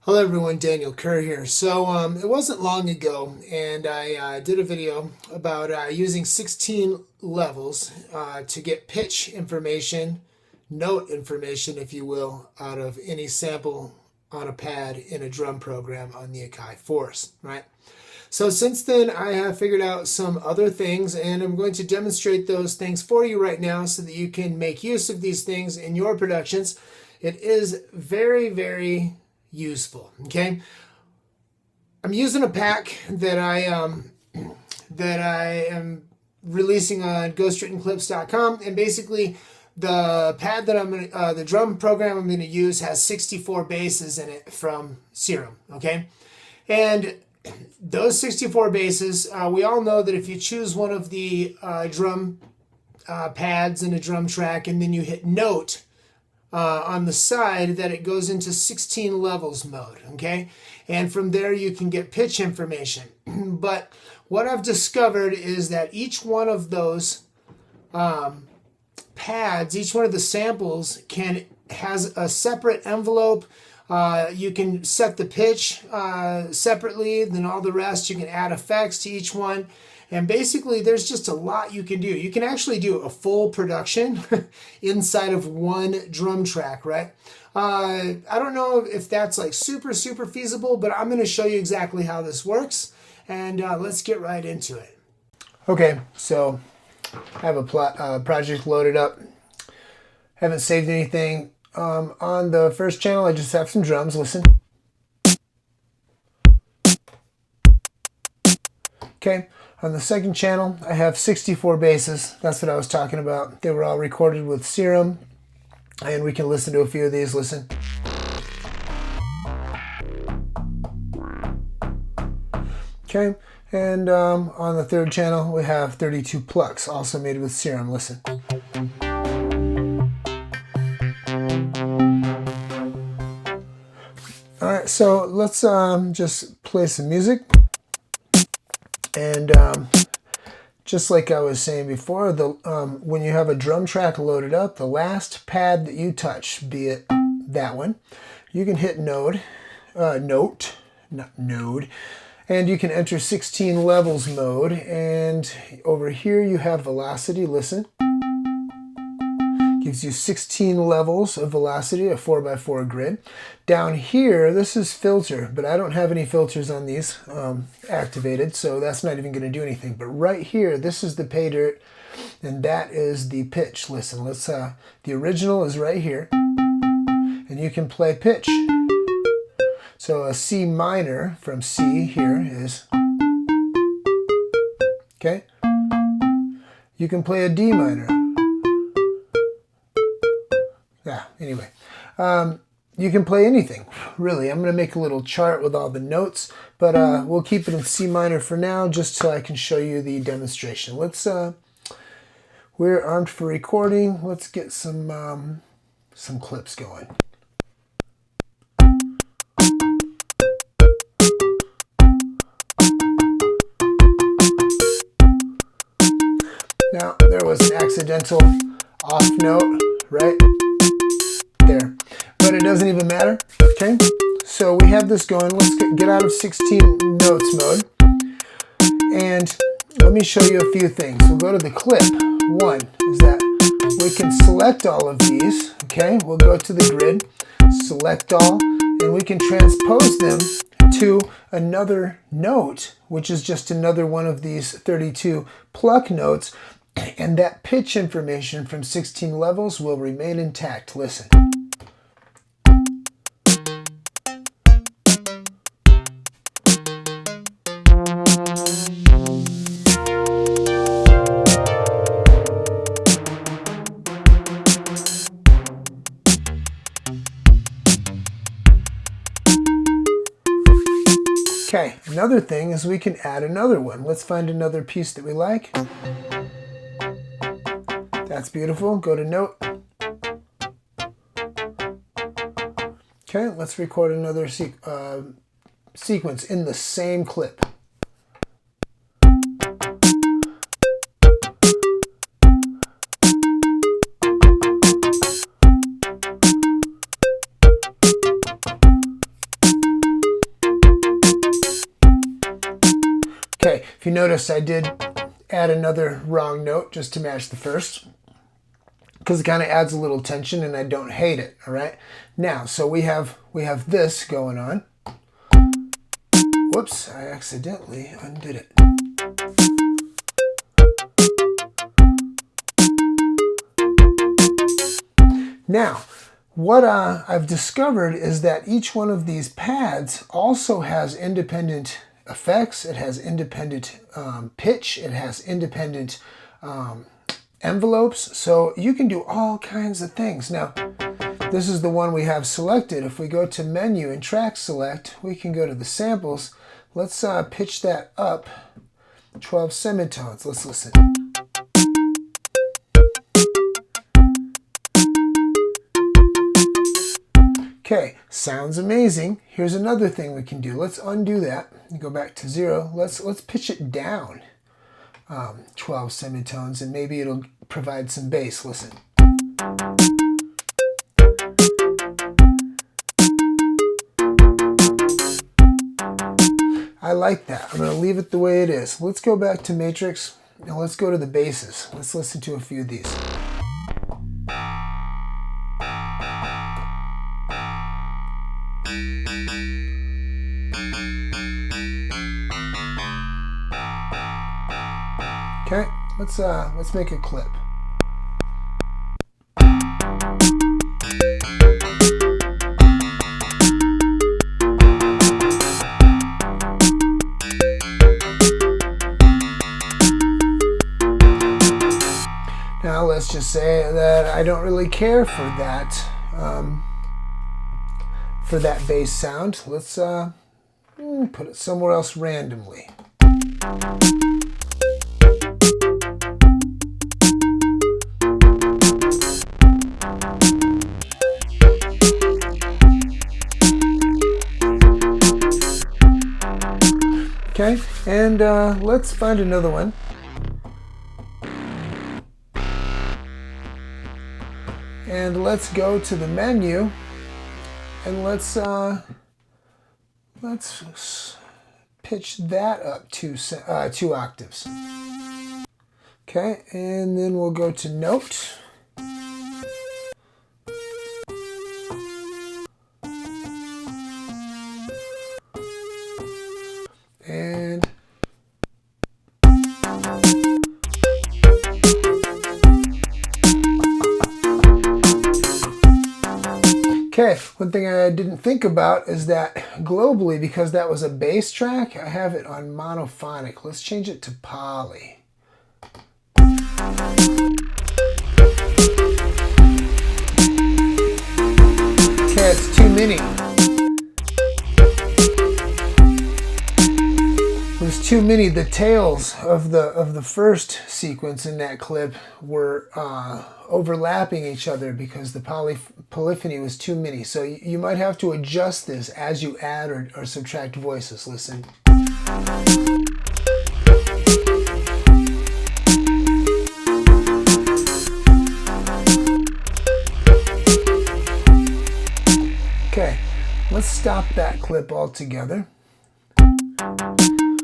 Hello everyone, Daniel Kerr here. So it wasn't long ago and I did a video about using 16 levels to get pitch information, note information if you will, out of any sample on a pad in a drum program on the Akai Force, right? So since then I have figured out some other things and I'm going to demonstrate those things for you right now so that you can make use of these things in your productions. It is very useful. Okay, I'm using a pack that I am releasing on ghostwrittenclips.com, and basically the pad that I'm gonna, the drum program I'm going to use has 64 basses in it from Serum. Okay, and those 64 basses, we all know that if you choose one of the drum pads in a drum track and then you hit note on the side, that it goes into 16 levels mode, okay? And from there you can get pitch information. But what I've discovered is that each one of those pads, each one of the samples has a separate envelope. You can set the pitch separately, then all the rest you can add effects to each one. And basically, there's just a lot you can do. You can actually do a full production inside of one drum track, right? I don't know if that's like super feasible, but I'm going to show you exactly how this works. And let's get right into it. Okay, so I have a project loaded up. Haven't saved anything. On the first channel, I just have some drums. Listen. Okay. On the second channel, I have 64 basses. That's what I was talking about. They were all recorded with Serum, and we can listen to a few of these. Listen. Okay, and on the third channel, we have 32 plucks, also made with Serum. Listen. All right, so let's just play some music. And just like I was saying before, when you have a drum track loaded up, the last pad that you touch, be it that one, you can hit note, and you can enter 16 levels mode. And over here you have velocity. Listen. Gives you 16 levels of velocity, a 4x4 grid. Down here, this is filter, but I don't have any filters on these activated, so that's not even going to do anything. But right here, this is the pay dirt, and that is the pitch. Listen, let's. The original is right here, and you can play pitch. So a C minor from C here is, okay. You can play a D minor. Yeah, anyway, you can play anything, really. I'm going to make a little chart with all the notes, but we'll keep it in C minor for now, just so I can show you the demonstration. We're armed for recording. Let's get some clips going. Now, there was an accidental off note, right? There, but it doesn't even matter. Okay, so we have this going. Let's get out of 16 notes mode, and let me show you a few things. We'll go to the clip. One is that we can select all of these. Okay, we'll go to the grid, select all, and we can transpose them to another note, which is just another one of these 32 pluck notes, and that pitch information from 16 levels will remain intact. Listen. Okay, another thing is we can add another one. Let's find another piece that we like. That's beautiful. Go to note. Okay, let's record another sequence in the same clip. notice I did add another wrong note just to match the first, because it kind of adds a little tension and I don't hate it. All right, now so we have this going on. Whoops, I accidentally undid it. Now, what I've discovered is that each one of these pads also has independent effects. It has independent pitch. It has independent envelopes. So you can do all kinds of things. Now, this is the one we have selected. If we go to Menu and Track Select, we can go to the samples. Let's pitch that up 12 semitones. Let's listen. Okay, sounds amazing. Here's another thing we can do. Let's undo that and go back to 0. Let's pitch it down 12 semitones, and maybe it'll provide some bass. Listen. I like that. I'm going to leave it the way it is. Let's go back to Matrix and let's go to the basses. Let's listen to a few of these. Okay, let's make a clip. Now let's just say that I don't really care for that bass sound. Let's put it somewhere else randomly. Okay, and let's find another one. And let's go to the menu and let's pitch that up 2 octaves. Okay, and then we'll go to Note. And okay, one thing I didn't think about is that globally, because that was a bass track, I have it on monophonic. Let's change it to poly. Okay, it's too many. There's too many. The tails of the first sequence in that clip were overlapping each other because the polyphony was too many. So you might have to adjust this as you add or subtract voices. Listen. Okay, let's stop that clip altogether.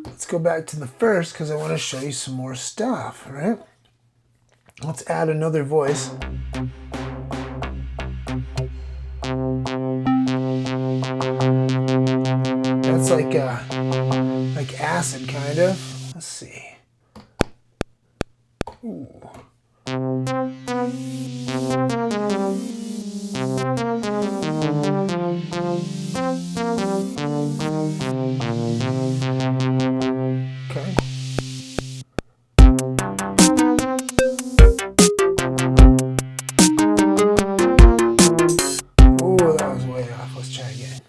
Let's go back to the first because I want to show you some more stuff, right? Let's add another voice. That's like acid, kind of. Let's see. Ooh. Okay. Oh, that was way off. Let's try again.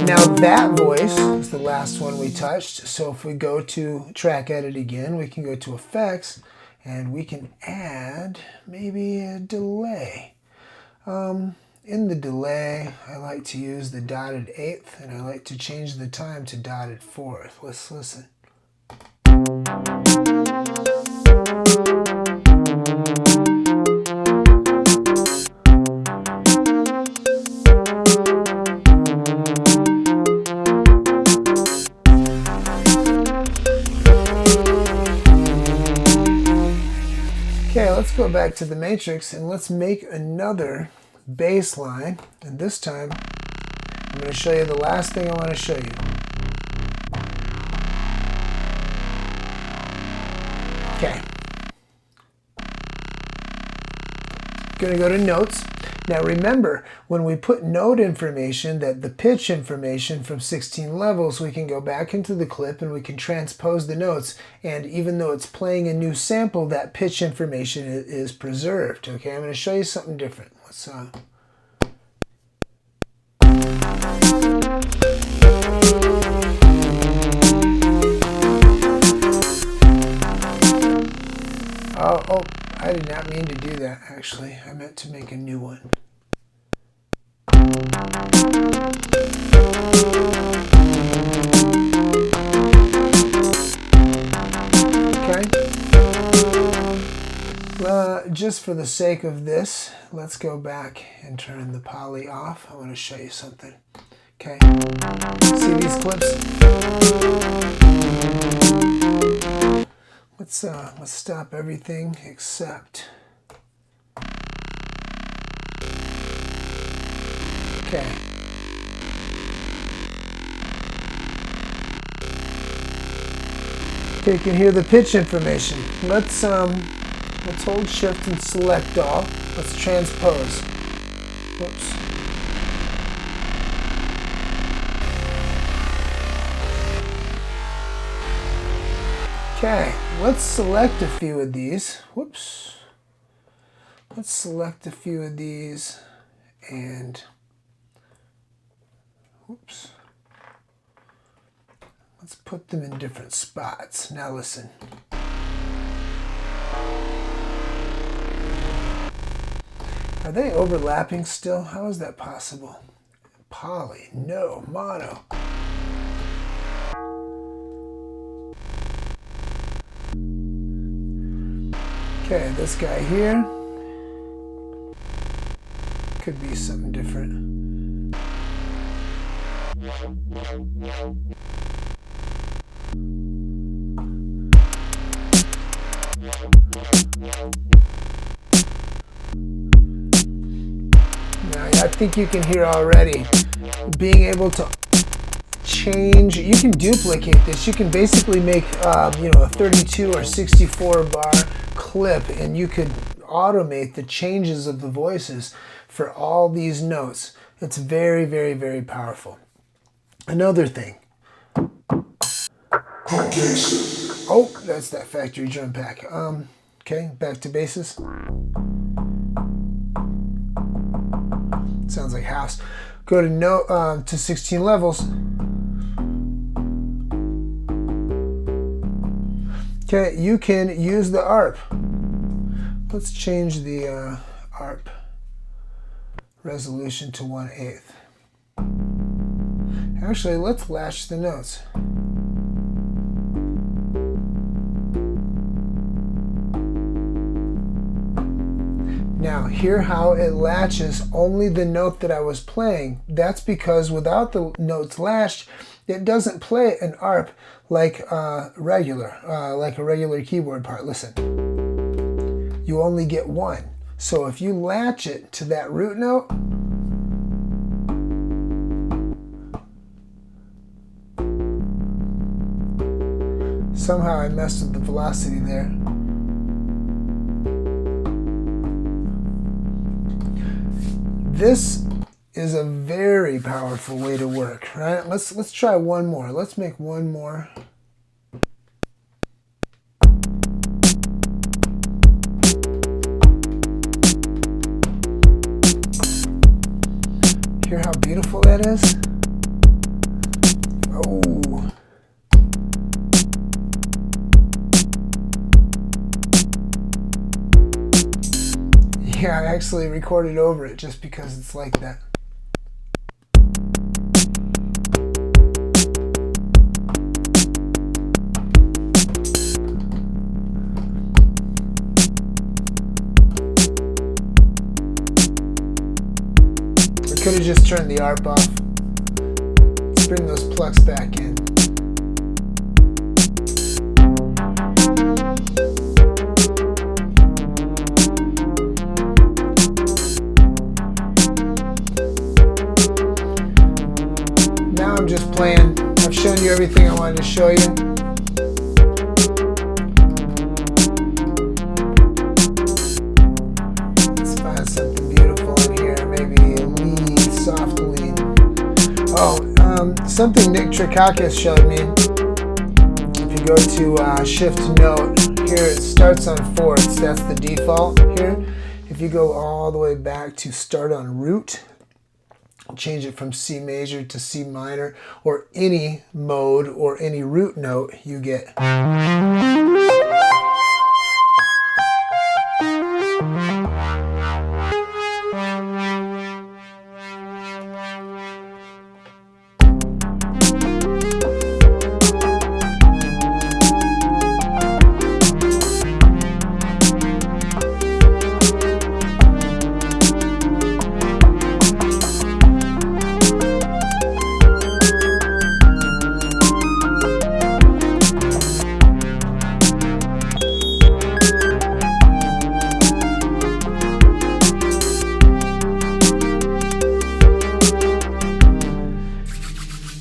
Now that voice is the last one we touched. So if we go to Track Edit again, we can go to Effects and we can add maybe a delay. In the delay, I like to use the dotted eighth and I like to change the time to dotted fourth. Let's listen. go back to the matrix and let's make another bass line. And this time, I'm going to show you the last thing I want to show you. Okay. Going to go to notes. Now remember, when we put note information, that the pitch information from 16 levels, we can go back into the clip and we can transpose the notes. And even though it's playing a new sample, that pitch information is preserved. Okay, I'm going to show you something different. Let's oh, I did not mean to do that, actually. I meant to make a new one. Okay. Just for the sake of this, let's go back and turn the poly off. I want to show you something. Okay. See these clips? Let's stop everything except. Okay. Okay, you can hear the pitch information. Let's hold Shift and select all. Let's transpose. Whoops. Okay, let's select a few of these. Whoops. Let's select a few of these and whoops. Let's put them in different spots. Now listen. Are they overlapping still? How is that possible? Poly, no, mono. Okay, this guy here could be something different. Now, I think you can hear already being able to change. You can duplicate this. You can basically make a 32 or 64 bar clip, and you could automate the changes of the voices for all these notes. It's very, very, very powerful. Another thing. Oh, that's that factory drum pack. Okay, back to basses. Sounds like house. Go to note to 16 levels. Okay, you can use the ARP. Let's change the ARP resolution to 1/8. Actually, let's latch the notes. Now, hear how it latches only the note that I was playing. That's because without the notes latched, it doesn't play an ARP like a regular keyboard part. Listen, you only get one. So if you latch it to that root note, somehow I messed with the velocity there. This is a very powerful way to work, right? Let's try one more. Let's make one more. Hear how beautiful that is? Oh. Yeah, I actually recorded over it just because it's like that. I could have just turned the ARP off. Let's bring those plucks back in. I'm just playing. I've shown you everything I wanted to show you. Let's find something beautiful in here. Maybe a lead, soft lead. Oh, something Nick Trikakis showed me. If you go to shift note, here it starts on fourths. That's the default here. If you go all the way back to start on root, change it from C major to C minor, or any mode or any root note, you get.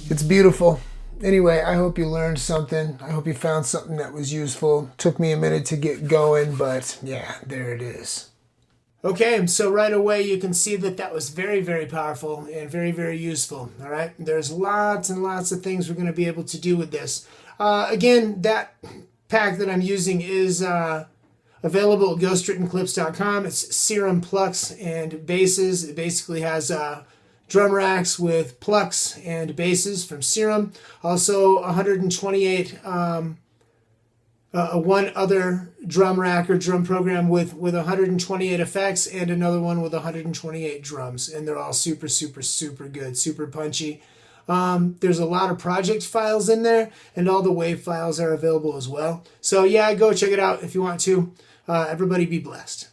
It's beautiful. Anyway, I hope you learned something. I hope you found something that was useful. Took me a minute to get going, but yeah, there it is. Okay, so right away you can see that that was very, very powerful and very, very useful. All right, there's lots and lots of things we're going to be able to do with this. Again, that pack that I'm using is available at ghostwrittenclips.com. It's Serum plucks and basses. It basically has drum racks with plucks and basses from Serum. Also 128, one other drum rack or drum program with 128 effects, and another one with 128 drums. And they're all super, super, super good, super punchy. There's a lot of project files in there, and all the WAV files are available as well. So yeah, go check it out if you want to. Everybody be blessed.